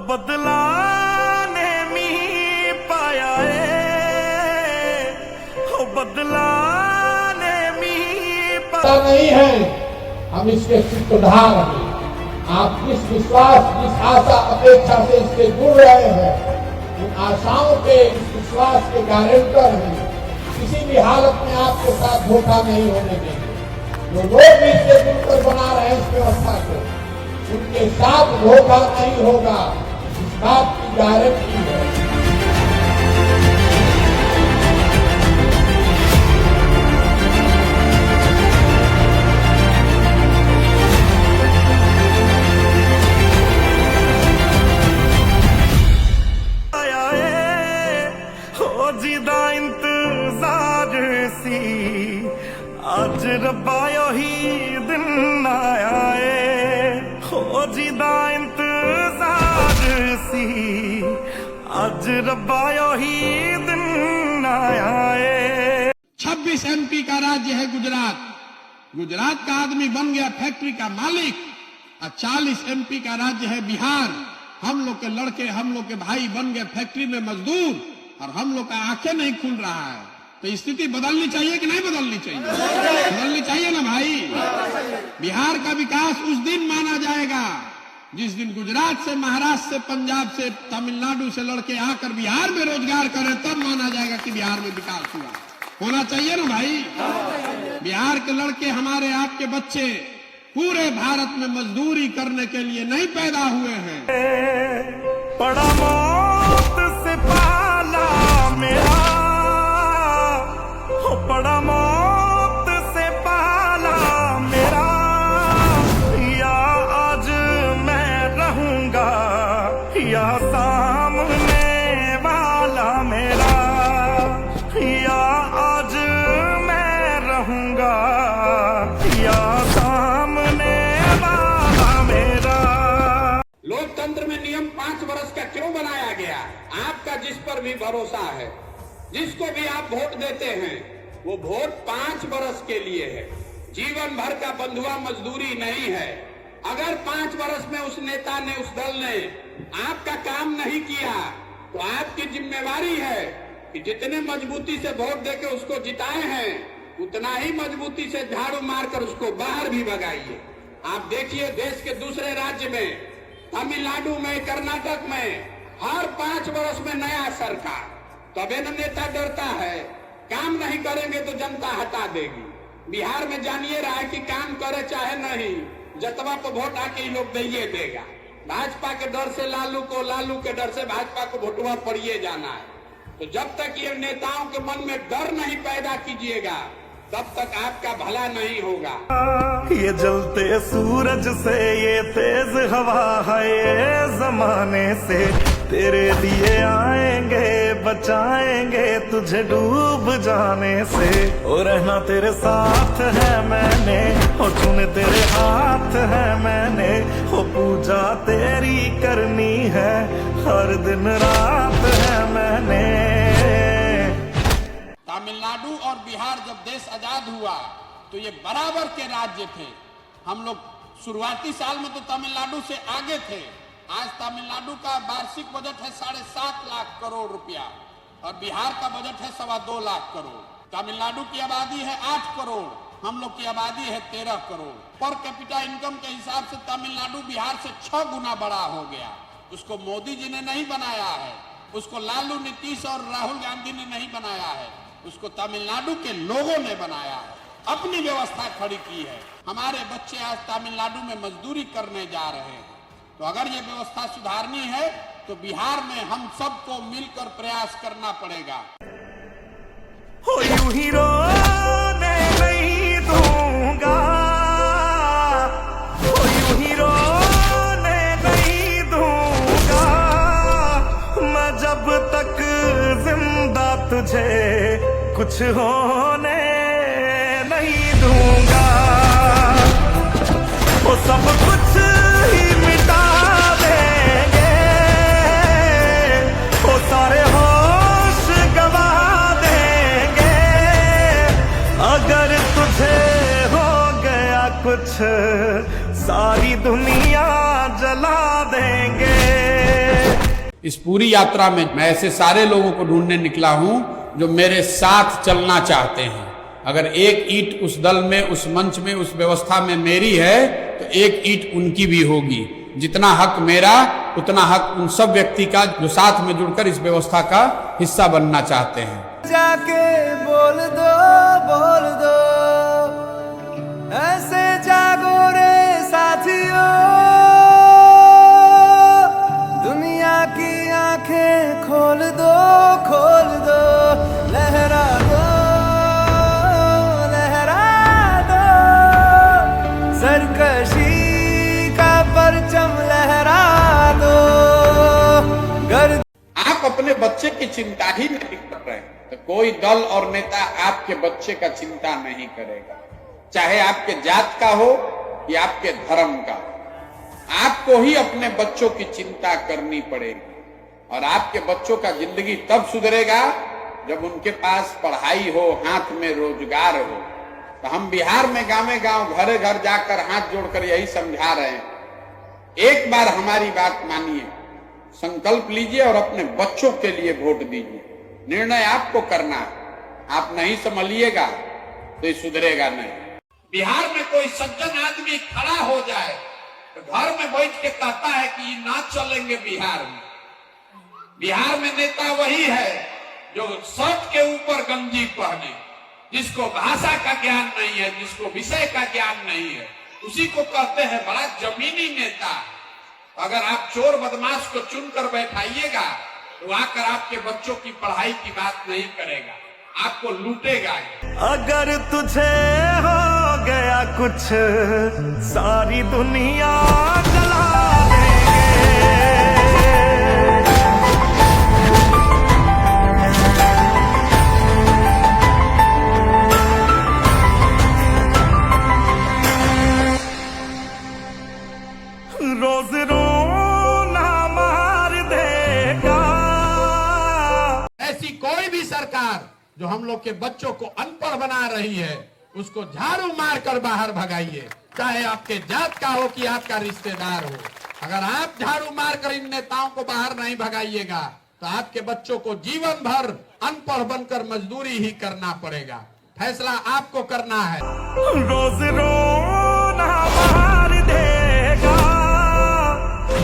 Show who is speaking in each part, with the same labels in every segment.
Speaker 1: बदला ने मी पाया बदला ने मी पाया
Speaker 2: नहीं है। हम इसके सूत्रधार हैं। आप जिस विश्वास, जिस आशा अपेक्षा से इससे जुड़ रहे हैं, उन आशाओं के, इस विश्वास के गारंटर हैं। किसी भी हालत में आपके साथ धोखा नहीं होने देंगे। जो लोग भी इससे जुड़कर बना रहे हैं इस व्यवस्था को, उनके साथ धोखा नहीं होगा, इस बात की गारंटी है।
Speaker 1: जिदा इंतजार सी आज रब्बा ही दिन आया हो जिदा इंतजार सी आज रब्बा ही दिन आया
Speaker 3: 26 MP का राज्य है गुजरात। गुजरात का आदमी बन गया फैक्ट्री का मालिक और 40 MP का राज्य है बिहार। हम लोग के लड़के, हम लोग के भाई बन गए फैक्ट्री में मजदूर और हम लोग का आंखें नहीं खुल रहा है। तो स्थिति बदलनी चाहिए कि नहीं बदलनी चाहिए? बदलनी चाहिए ना भाई। बिहार का विकास उस दिन माना जाएगा जिस दिन गुजरात से, महाराष्ट्र से, पंजाब से, तमिलनाडु से लड़के आकर बिहार में रोजगार करें, तब माना जाएगा कि बिहार में विकास हुआ। होना चाहिए ना भाई। बिहार के लड़के, हमारे आपके बच्चे पूरे भारत में मजदूरी करने के लिए नहीं पैदा हुए हैं।
Speaker 1: बड़ा मौत से पाला मेरा हो, बड़ा मौत से पाला मेरा, या आज मैं रहूंगा या सामने वाला मेरा, या आज मैं रहूंगा या सामने वाला मेरा।
Speaker 3: लोकतंत्र में नियम 5 वर्ष का क्यों बनाया गया? आपका जिस पर भी भरोसा है, जिसको भी आप वोट देते हैं, वो वोट 5 वर्ष के लिए है। जीवन भर का बंधुआ मजदूरी नहीं है। अगर 5 वर्ष में उस नेता ने, उस दल ने आपका काम नहीं किया, तो आपकी जिम्मेवारी है कि जितने मजबूती से वोट देके उसको जिताए हैं, उतना ही मजबूती से झाड़ू मारकर उसको बाहर भी भगाइए। आप देखिए देश के दूसरे राज्य में, तमिलनाडु में, कर्नाटक में हर 5 वर्ष में नया सरकार, तबे न नेता डरता है। काम नहीं करेंगे तो जनता हटा देगी। बिहार में जानिए रहा है कि काम करे चाहे नहीं, जतवा पर वोट आके ही लोग दे देगा। भाजपा के डर से लालू को, लालू के डर से भाजपा को वोटवा पड़िए जाना है। तो जब तक ये नेताओं के मन में डर नहीं पैदा कीजिएगा, तब तक आपका भला नहीं होगा।
Speaker 1: ये जलते सूरज से, ये तेज हवा है, ये जमाने से तेरे लिए आएंगे, बचाएंगे तुझे डूब जाने से। ओ रहना तेरे साथ है मैंने, ओ चुने तेरे हाथ है मैंने, ओ पूजा तेरी करनी है हर दिन रात है मैंने।
Speaker 3: तमिलनाडु और बिहार जब देश आजाद हुआ तो ये बराबर के राज्य थे। हम लोग शुरुआती साल में तो तमिलनाडु से आगे थे। आज तमिलनाडु का वार्षिक बजट है 7.5 लाख करोड़ रुपया और बिहार का बजट है 2.25 लाख करोड़। तमिलनाडु की आबादी है 8 करोड़, हम लोग की आबादी है 13 करोड़। पर कैपिटा इनकम के हिसाब से तमिलनाडु बिहार से 6 गुना बड़ा हो गया। उसको मोदी जी ने नहीं बनाया है, उसको लालू, नीतीश और राहुल गांधी ने नहीं बनाया है, उसको तमिलनाडु के लोगों ने बनाया है, अपनी व्यवस्था खड़ी की है। हमारे बच्चे आज तमिलनाडु में मजदूरी करने जा रहे हैं। तो अगर ये व्यवस्था सुधारनी है तो बिहार में हम सबको मिलकर प्रयास करना पड़ेगा।
Speaker 1: हो यूं ही रोने नहीं दूंगा, हो यूं ही रोने नहीं दूंगा, मैं जब तक जिंदा तुझे कुछ होने नहीं दूंगा। सब कुछ ही मिटा देंगे, वो सारे होश गवा देंगे। अगर तुझे हो गया कुछ सारी दुनिया जला देंगे।
Speaker 3: इस पूरी यात्रा में मैं ऐसे सारे लोगों को ढूंढने निकला हूं जो मेरे साथ चलना चाहते हैं। अगर एक ईंट उस दल में, उस मंच में, उस व्यवस्था में मेरी है तो एक ईंट उनकी भी होगी। जितना हक मेरा उतना हक उन सब व्यक्ति का जो साथ में जुड़कर इस व्यवस्था का हिस्सा बनना चाहते हैं।
Speaker 4: जाके बोल दो ऐसे जागो रे साथियों, दुनिया की आंखें खोल दो, लहरा दो सरकशी का परचम लहरा दो।
Speaker 3: आप अपने बच्चे की चिंता ही नहीं कर रहे तो कोई दल और नेता आपके बच्चे का चिंता नहीं करेगा, चाहे आपके जात का हो या आपके धर्म का। आपको ही अपने बच्चों की चिंता करनी पड़ेगी और आपके बच्चों का जिंदगी तब सुधरेगा जब उनके पास पढ़ाई हो, हाथ में रोजगार हो। तो हम बिहार में गांव घरे घर जाकर हाथ जोड़कर यही समझा रहे हैं, एक बार हमारी बात मानिए, संकल्प लीजिए और अपने बच्चों के लिए वोट दीजिए। निर्णय आपको करना है, आप नहीं संभलिएगा तो ये सुधरेगा नहीं। बिहार में कोई सज्जन आदमी खड़ा हो जाए तो घर में बैठ के कहता है कि ये ना चलेंगे बिहार में। बिहार में नेता वही है जो शर्ट के ऊपर गंजी पहने, जिसको भाषा का ज्ञान नहीं है, जिसको विषय का ज्ञान नहीं है, उसी को कहते हैं बड़ा जमीनी नेता। अगर आप चोर बदमाश को चुनकर बैठाइएगा तो आकर आपके बच्चों की पढ़ाई की बात नहीं करेगा, आपको लूटेगा।
Speaker 1: अगर तुझे हो गया कुछ सारी दुनिया जला देंगे। रोज रोना मार देगा।
Speaker 3: ऐसी कोई भी सरकार जो हम लोग के बच्चों को अनपढ़ बना रही है उसको झाड़ू मार कर बाहर भगाइए, चाहे आपके जात का हो कि आपका रिश्तेदार हो। अगर आप झाड़ू मार कर इन नेताओं को बाहर नहीं भगाइएगा तो आपके बच्चों को जीवन भर अनपढ़ बनकर मजदूरी ही करना पड़ेगा। फैसला आपको करना है।
Speaker 1: रोज रोना मार देगा,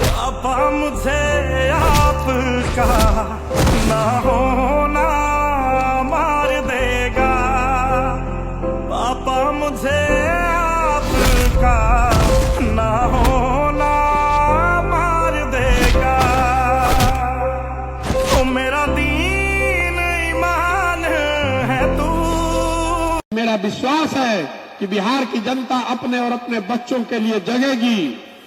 Speaker 1: पापा मुझे आपका ना होना मार देगा। पापा मुझे आपका ना होना मार देगा। तो मेरा दीन ईमान है तू।
Speaker 5: मेरा विश्वास है कि बिहार की जनता अपने और अपने बच्चों के लिए जगेगी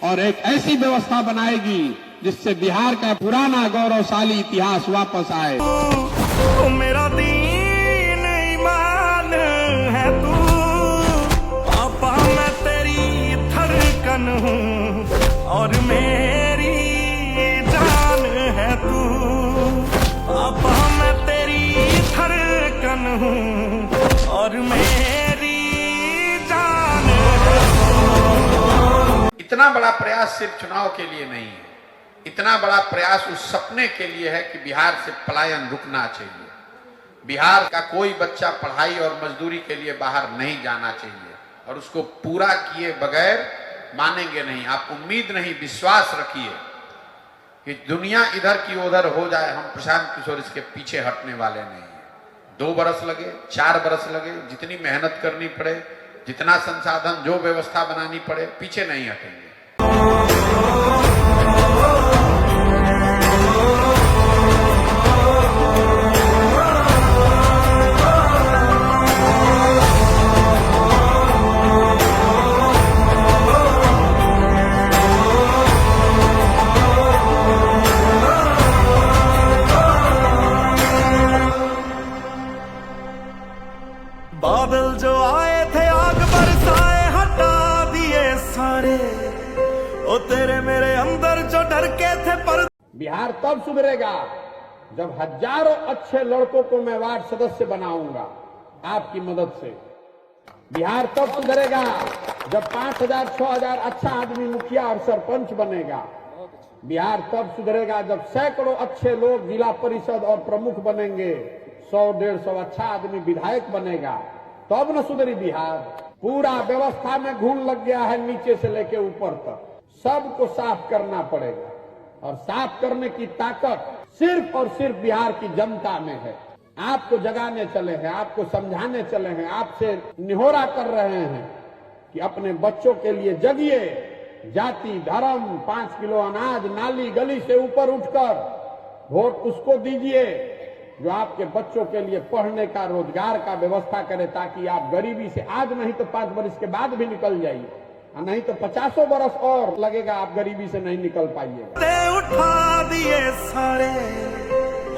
Speaker 5: और एक ऐसी व्यवस्था बनाएगी जिससे बिहार का पुराना गौरवशाली इतिहास वापस आए।
Speaker 1: तो मेरा दीन ईमान है तू, पापा मैं तेरी धड़कन हूँ और मेरी जान है तू। पापा मैं तेरी धड़कन हूँ और मेरी जान है तू।
Speaker 3: इतना बड़ा प्रयास सिर्फ चुनाव के लिए नहीं है, इतना बड़ा प्रयास उस सपने के लिए है कि बिहार से पलायन रुकना चाहिए। बिहार का कोई बच्चा पढ़ाई और मजदूरी के लिए बाहर नहीं जाना चाहिए और उसको पूरा किए बगैर मानेंगे नहीं। आप उम्मीद नहीं, विश्वास रखिए कि दुनिया इधर की उधर हो जाए, हम प्रशांत किशोर इसके पीछे हटने वाले नहीं है। 2 बरस लगे, 4 बरस लगे, जितनी मेहनत करनी पड़े, जितना संसाधन, जो व्यवस्था बनानी पड़े, पीछे नहीं हटेंगे।
Speaker 1: बादल जो आए थे आग बरसाए, हटा दिए सारे तेरे मेरे अंदर जो डर के थे पर
Speaker 2: बिहार तब सुधरेगा जब हजारों अच्छे लड़कों को मैं वार्ड सदस्य बनाऊंगा आपकी मदद से। बिहार तब सुधरेगा जब 5,000 6,000 अच्छा आदमी मुखिया और सरपंच बनेगा। बिहार तब सुधरेगा जब सैकड़ों अच्छे लोग जिला परिषद और प्रमुख बनेंगे, 100-150 अच्छा आदमी विधायक बनेगा, तब न सुधरी बिहार। पूरा व्यवस्था में घून लग गया है, नीचे से लेके ऊपर तक सबको साफ करना पड़ेगा और साफ करने की ताकत सिर्फ और सिर्फ बिहार की जनता में है। आपको जगाने चले हैं, आपको समझाने चले हैं, आपसे निहोरा कर रहे हैं कि अपने बच्चों के लिए जगिए। जाति धर्म 5 किलो अनाज नाली गली से ऊपर उठकर वोट उसको दीजिए जो आपके बच्चों के लिए पढ़ने का रोजगार का व्यवस्था करे, ताकि आप गरीबी से आज नहीं तो 5 वर्ष के बाद भी निकल जाइए, नहीं तो 50 वर्ष और लगेगा आप गरीबी से नहीं निकल पाइएगा।
Speaker 1: ते उठा दिए सारे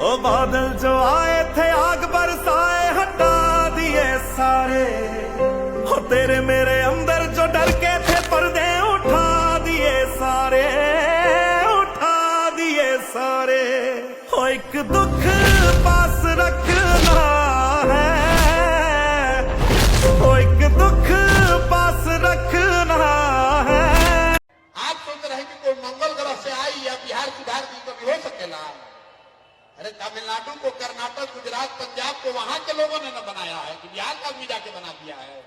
Speaker 1: ओ बादल जो आए थे आग बरसाए हटा दिए सारे। हो तेरे मेरे अंदर जो डर के थे पर्दे उठा दिए सारे, उठा दिए सारे। हो एक दुख पास रखना है, हो एक दुख पास रखना है।
Speaker 2: आप सोच रहे हैं कि कोई मंगल ग्रह से आई या बिहार सुधार दी कभी हो सकेला? अरे तमिलनाडु को, कर्नाटक, गुजरात, पंजाब को वहां के लोगों ने न बनाया है कि बिहार का आदमी जाके बना दिया है।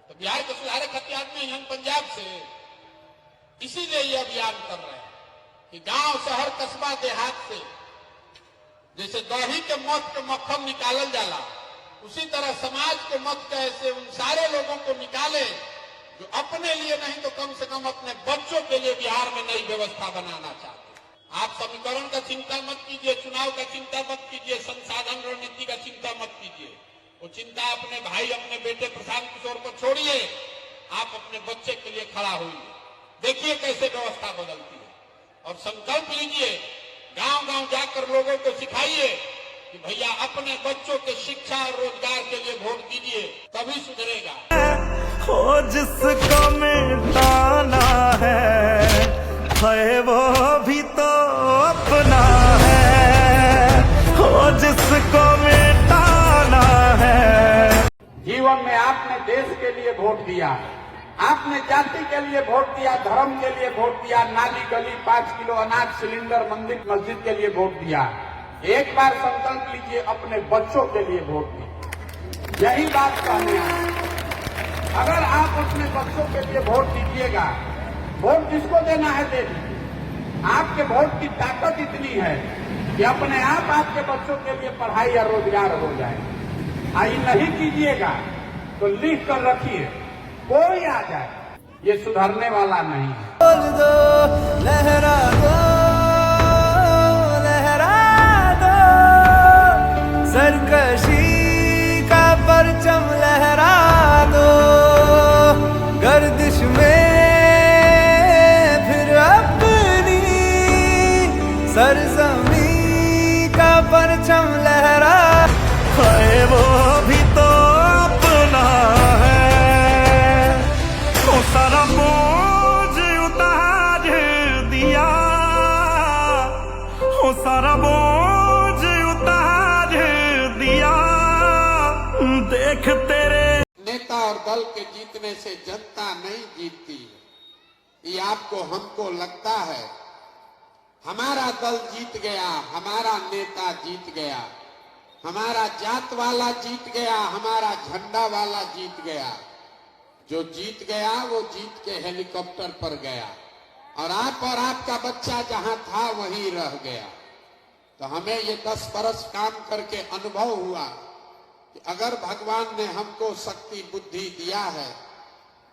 Speaker 2: तो बिहार को सुधारे खातिर आदमी हम पंजाब से, इसीलिए ये अभियान कर रहे हैं कि गांव शहर कस्बा देहात से जैसे दही के मत के मक्खन निकालल जाला, उसी तरह समाज के मत के ऐसे उन सारे लोगों को निकाले जो अपने लिए नहीं तो कम से कम अपने बच्चों के लिए बिहार में नई व्यवस्था बनाना चाहते। आप समीकरण का चिंता मत कीजिए, चुनाव का चिंता मत कीजिए, संसाधन रणनीति का चिंता मत कीजिए। वो चिंता अपने भाई अपने बेटे प्रशांत किशोर को छोड़िए, आप अपने बच्चे के लिए खड़ा होइए। देखिए कैसे व्यवस्था बदलती है और संकल्प लीजिए, गांव गांव जाकर लोगों को सिखाइए कि भैया अपने बच्चों के शिक्षा और रोजगार के लिए वोट दीजिए, तभी सुधरेगा।
Speaker 1: हो जिसको मिटाना है वो भी तो अपना है, हो जिसको मिटाना है।
Speaker 2: जीवन में आपने देश के लिए वोट दिया, आपने जाति के लिए वोट दिया, धर्म के लिए वोट दिया, नाली गली 5 किलो अनाज सिलेंडर मंदिर मस्जिद के लिए वोट दिया। एक बार संकल्प लीजिए अपने बच्चों के लिए वोट दीजिए। यही बात कहने आए। अगर आप अपने बच्चों के लिए वोट दीजिएगा, वोट जिसको देना है दे दीजिए। आपके वोट की ताकत इतनी है कि अपने आप आपके बच्चों के लिए पढ़ाई या रोजगार हो जाए। आई नहीं कीजिएगा तो लिख कर रखिए, कोई आ जाए ये सुधरने वाला नहीं है।
Speaker 4: बोल दो लहरा दो, लहरा दो, सरकशी का परचम लहरा दो, गर्दिश में फिर अपनी सरजमी का परचम लहरा।
Speaker 1: है वो भी तो अपना है, वो सारा बोझ उतार दिया, वो सारा बोझ उतार दिया। देख तेरे
Speaker 2: नेता और दल के जीतने से जनता नहीं जीतती है। ये आपको हमको लगता है हमारा दल जीत गया, हमारा नेता जीत गया, हमारा जात वाला जीत गया, हमारा झंडा वाला जीत गया। जो जीत गया वो जीत के हेलीकॉप्टर पर गया और आपका बच्चा जहां था वहीं रह गया। तो हमें ये 10 बरस काम करके अनुभव हुआ कि अगर भगवान ने हमको शक्ति बुद्धि दिया है,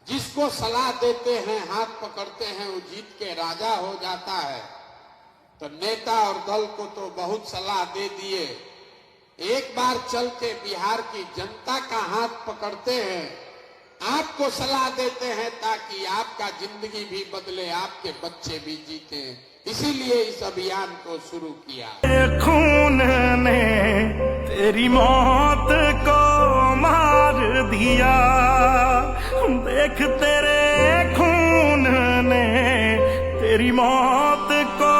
Speaker 2: जिसको सलाह देते हैं हाथ पकड़ते हैं वो जीत के राजा हो जाता है। तो नेता और दल को तो बहुत सलाह दे दिए, एक बार चल के बिहार की जनता का हाथ पकड़ते हैं, आपको सलाह देते हैं ताकि आपका जिंदगी भी बदले, आपके बच्चे भी जीते। इसीलिए इस अभियान को शुरू किया।
Speaker 1: खून ने तेरी मौत को मार दिया, देख तेरे खून ने तेरी मौत को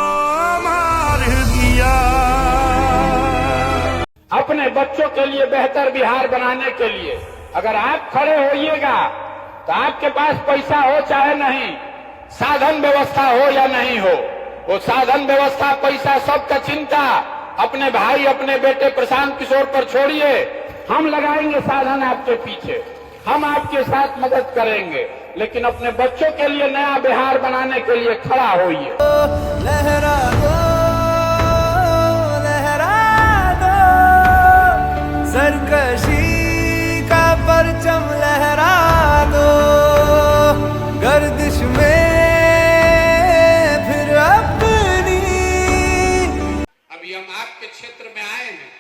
Speaker 1: मार दिया।
Speaker 3: अपने बच्चों के लिए बेहतर बिहार बनाने के लिए अगर आप खड़े होइएगा तो आपके पास पैसा हो चाहे नहीं, साधन व्यवस्था हो या नहीं हो, वो साधन व्यवस्था पैसा सबका चिंता अपने भाई अपने बेटे प्रशांत किशोर पर छोड़िए। हम लगाएंगे साधन आपके पीछे, हम आपके साथ मदद करेंगे, लेकिन अपने बच्चों के लिए नया बिहार बनाने के लिए खड़ा होइए।
Speaker 4: लहरा दो सरकशी का परचम लहरा दो, गर्दिश में फिर अपनी।
Speaker 3: अभी हम आपके क्षेत्र में आए हैं,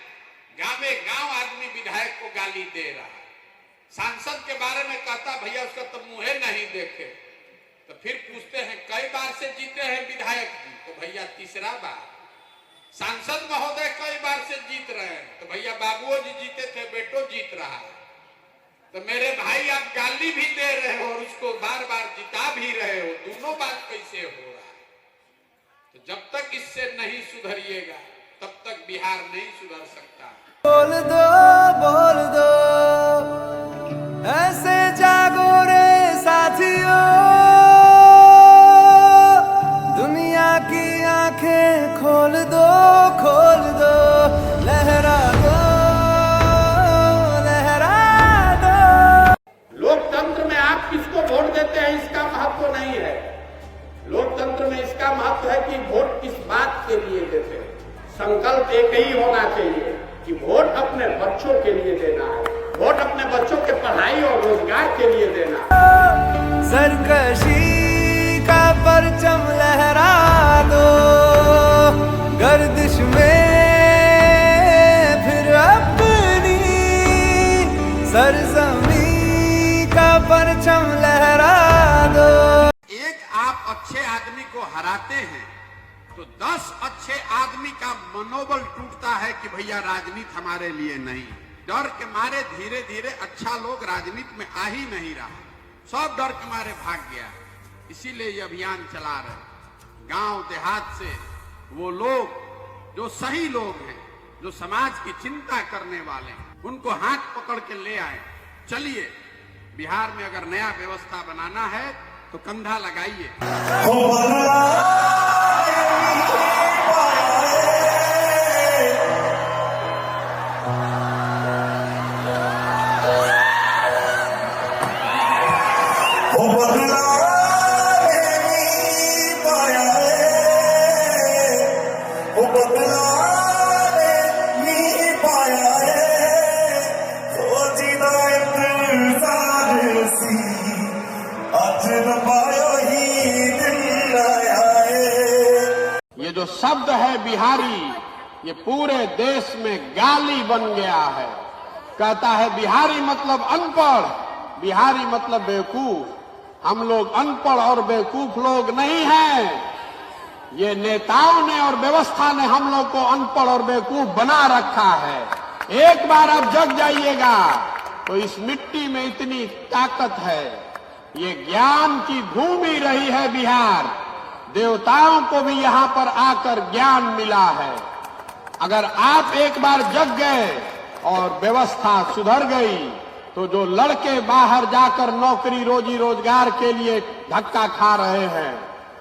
Speaker 3: गांवे गांव आदमी विधायक को गाली दे रहा है, सांसद के बारे में कहता भैया उसका तो मुंह नहीं देखे, तो फिर पूछते हैं कई बार से जीते हैं विधायक जी, तो भैया तीसरा बार। सांसद महोदय कई बार से जीत रहे हैं, तो भैया बाबुओ जी जीते थे, बेटो जीत रहा है। तो मेरे भाई आप गाली भी दे रहे हो और उसको बार बार जिता भी रहे हो, दोनों बात कैसे हो रहा है? तो जब तक इससे नहीं सुधरिएगा तब तक बिहार नहीं सुधर सकता।
Speaker 4: बोल दो ऐसे जागो रे साथियों, दुनिया की आंखें खोल दो, लहरा दो, लहरा दो।
Speaker 3: लोकतंत्र में आप किसको वोट देते हैं इसका महत्व नहीं है, लोकतंत्र में इसका महत्व है कि वोट किस बात के लिए देते हैं। संकल्प एक ही होना चाहिए कि वोट अपने बच्चों के लिए देना है, वोट अपने बच्चों के पढ़ाई और रोजगार के लिए देना है।
Speaker 4: सरकशी का परचम लहरा दो, गर्दिश में फिर अपनी सरजमी का परचम लहरा दो।
Speaker 3: एक आप अच्छे आदमी को हराते हैं तो 10 अच्छे आदमी का मनोबल टूटता है कि भैया राजनीति हमारे लिए नहीं। डर के मारे धीरे धीरे अच्छा लोग राजनीति में आ ही नहीं रहा, सब डर के मारे भाग गया। इसीलिए ये अभियान चला रहे, गांव देहात से वो लोग जो सही लोग हैं, जो समाज की चिंता करने वाले हैं, उनको हाथ पकड़ के ले आए। चलिए बिहार में अगर नया व्यवस्था बनाना है तो कंधा लगाइए।
Speaker 5: ये जो शब्द है बिहारी, ये पूरे देश में गाली बन गया है। कहता है बिहारी मतलब अनपढ़, बिहारी मतलब बेवकूफ। हम लोग अनपढ़ और बेवकूफ लोग नहीं हैं, ये नेताओं ने और व्यवस्था ने हम लोग को अनपढ़ और बेवकूफ बना रखा है। एक बार आप जग जाइएगा तो इस मिट्टी में इतनी ताकत है। ये ज्ञान की भूमि रही है बिहार, देवताओं को भी यहां पर आकर ज्ञान मिला है। अगर आप एक बार जग गए और व्यवस्था सुधर गई तो जो लड़के बाहर जाकर नौकरी रोजी रोजगार के लिए धक्का खा रहे हैं,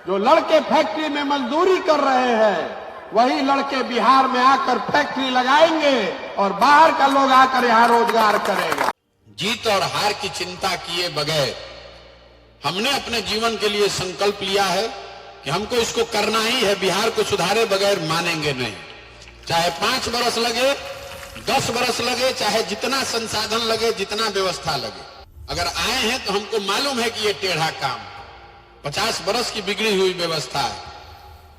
Speaker 5: जो लड़के फैक्ट्री में मजदूरी कर रहे हैं, वही लड़के बिहार में आकर फैक्ट्री लगाएंगे और बाहर का लोग आकर यहाँ रोजगार करेगा।
Speaker 6: जीत और हार की चिंता किए बगैर हमने अपने जीवन के लिए संकल्प लिया है कि हमको इसको करना ही है। बिहार को सुधारे बगैर मानेंगे नहीं, चाहे 5 बरस लगे, 10 बरस लगे, चाहे जितना संसाधन लगे, जितना व्यवस्था लगे। अगर आए हैं तो हमको मालूम है कि ये टेढ़ा काम 50 बरस की बिगड़ी हुई व्यवस्था है।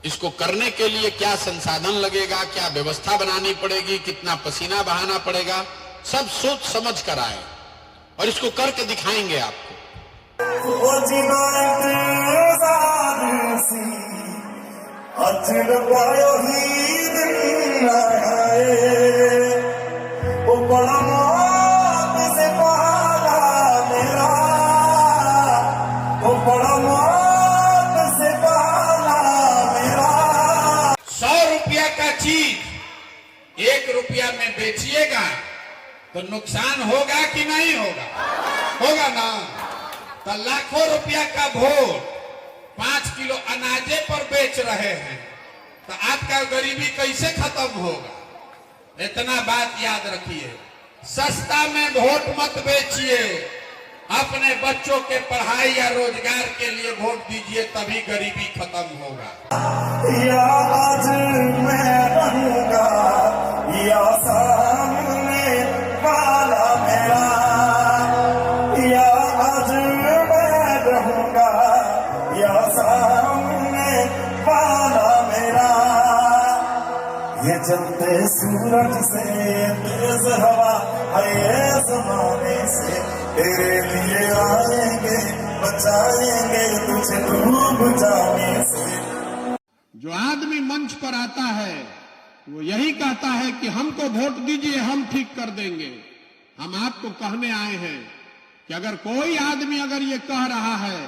Speaker 6: इसको करने के लिए क्या संसाधन लगेगा, क्या व्यवस्था बनानी पड़ेगी, कितना पसीना बहाना पड़ेगा, सब सोच समझ कर आए और इसको करके दिखाएंगे आपको।
Speaker 1: बड़ा मौत से पाला
Speaker 6: बेचिएगा तो नुकसान होगा कि नहीं होगा? होगा ना। तो लाखों रुपया का वोट 5 किलो अनाजे पर बेच रहे हैं, तो आपका गरीबी कैसे खत्म होगा? इतना बात याद रखिए, सस्ता में वोट मत बेचिए, अपने बच्चों के पढ़ाई या रोजगार के लिए वोट दीजिए, तभी गरीबी खत्म होगा।
Speaker 1: या आज मैं रहूंगा या सामने वाला मेरा, या आज मैं रहूंगा या सामने वाला मेरा, ये चलते सूरज से तेज हवा है ये जमाने से, तेरे लिए आएंगे बचाएंगे तुझे डूब जाने से।
Speaker 5: जो आदमी मंच पर आता है वो यही कहता है कि हमको वोट दीजिए, हम ठीक कर देंगे। हम आपको कहने आए हैं कि अगर कोई आदमी अगर ये कह रहा है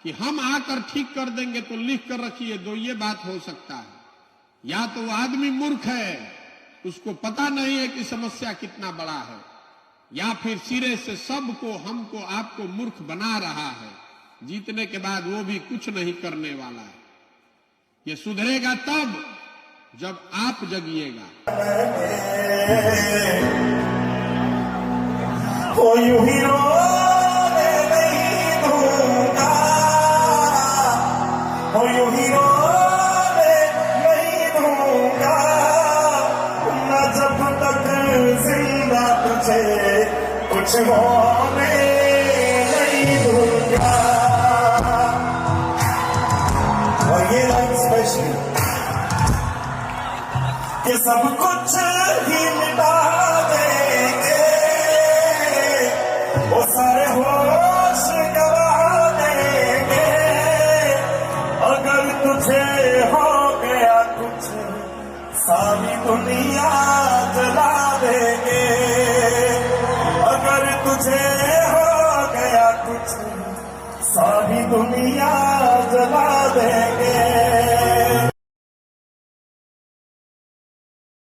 Speaker 5: कि हम आकर ठीक कर देंगे तो लिख कर रखिए, दो ये बात हो सकता है, या तो वो आदमी मूर्ख है, उसको पता नहीं है कि समस्या कितना बड़ा है, या फिर सिरे से सबको हमको आपको मूर्ख बना रहा है, जीतने के बाद वो भी कुछ नहीं करने वाला है। ये सुधरेगा तब जब आप जगिएगा।
Speaker 1: यूं ही रोने नहीं दूंगा, यूं ही रोने नहीं दूंगा, न जब तक जिंदा तुझे कुछ होने नहीं दूंगा। और ये लाइन स्पेशल कि सब कुछ ही मिटा देंगे, वो सारे होश गवा देंगे, अगर तुझे हो गया कुछ सारी दुनिया जला देंगे, अगर तुझे हो गया कुछ सारी दुनिया जला देंगे।